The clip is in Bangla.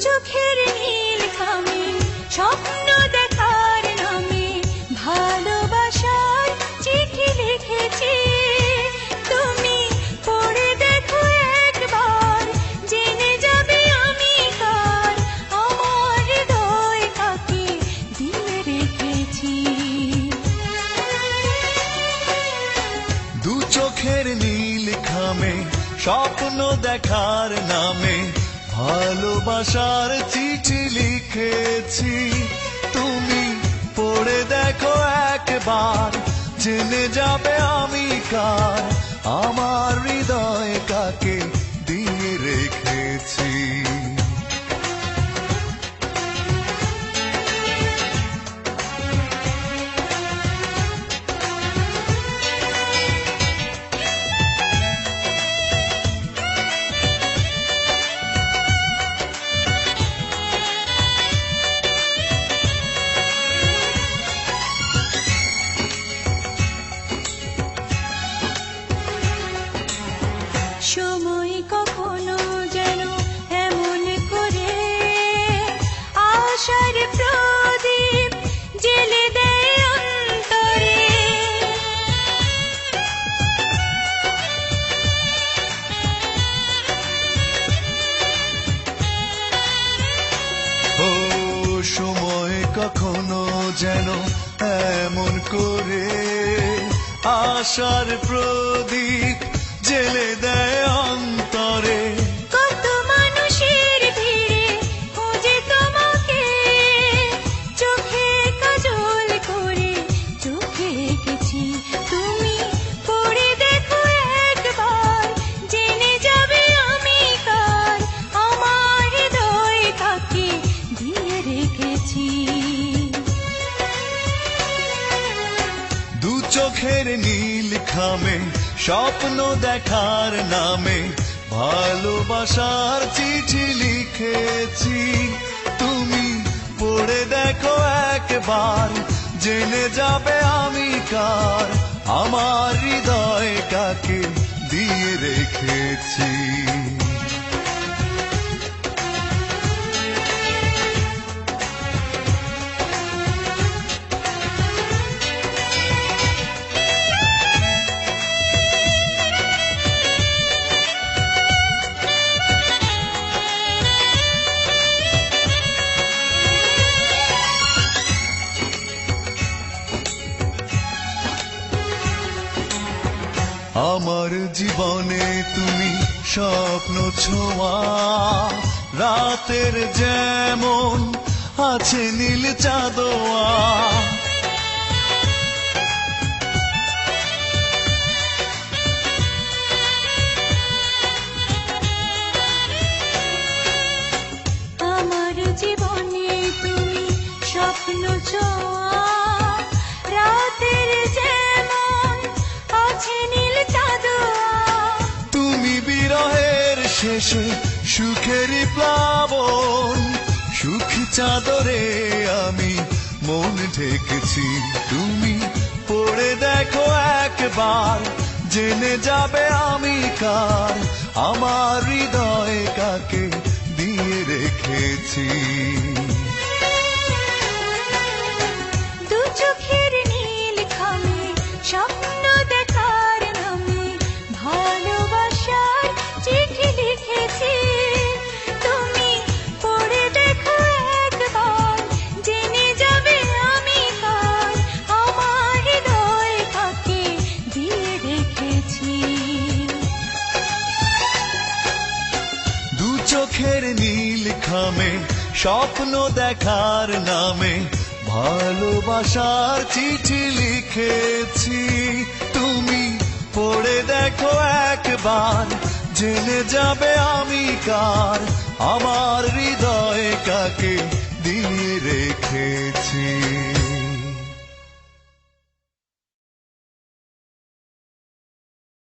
চোখের নীল খামে স্বপ্ন দেখার নামে ভালোবাসার চিঠি লিখেছি। তুমি পড়ে দেখো একবার, জেনে যাবে আমি কার, আমার হৃদয় কাকে দিয়ে রেখেছি। দু চোখের নীল খামে স্বপ্ন দেখার নামে ভালোবাসার চিঠি লিখেছি। তুমি পড়ে দেখো একবার, জেনে যাবে আমি কার, আমার হৃদয় কাকে দিয়ে রেখেছি। সময় কখনো যেন এমন করে আশার প্রদীপ জ্বেলে দেয় অন্তরে। ও সময় কখনো যেন এমন করে আশার প্রদীপ জ্বেলে দেয় অন্তরে। কত মানুষের ভিড়ে খোঁজে তোমাকে, চোখে কাজল করে চোখে এঁকেছি। তুমি পড়ে দেখো একবার, জেনে যাবে আমি কার, আমার হৃদয় কাকে দিয়ে রেখেছি। দু চোখের নীল খামে স্বপ্ন দেখার নামে ভালোবাসার চিঠি লিখেছি। তুমি পড়ে দেখো একবার, জেনে যাবে আমি কার, আমার হৃদয় কাকে দিয়ে রেখেছি। আমার জীবনে তুমি স্বপ্ন ছোঁয়া, রাতের যেমন আছে নীল চাঁদোয়া। আমার জীবনে তুমি স্বপ্ন ছোঁয়া, রাতের যেমন আছে নীল চাঁদোয়া। তুমি বিরহের শেষে সুখেরই প্লাবন, সুখ চাদরে আমি মন ঢেকেছি। তুমি পড়ে দেখো একবার, জেনে যাবে আমি কার, আমার হৃদয় কাকে দিয়ে রেখেছি। দু চোখের নীল খামে স্বপ্ন দেখার নামে ভালোবাসার চিঠি লিখেছি। তুমি পড়ে দেখো একবার, জেনে যাবে আমি কার, আমার হৃদয় কাকে দিয়ে রেখেছি। দু চোখের নীল খামে স্বপ্ন দেখার নামে ভালোবাসার চিঠি লিখেছি। তুমি পড়ে দেখো একবার, জেনে যাবে আমি কার, আমার হৃদয় কাকে দিয়ে রেখেছি।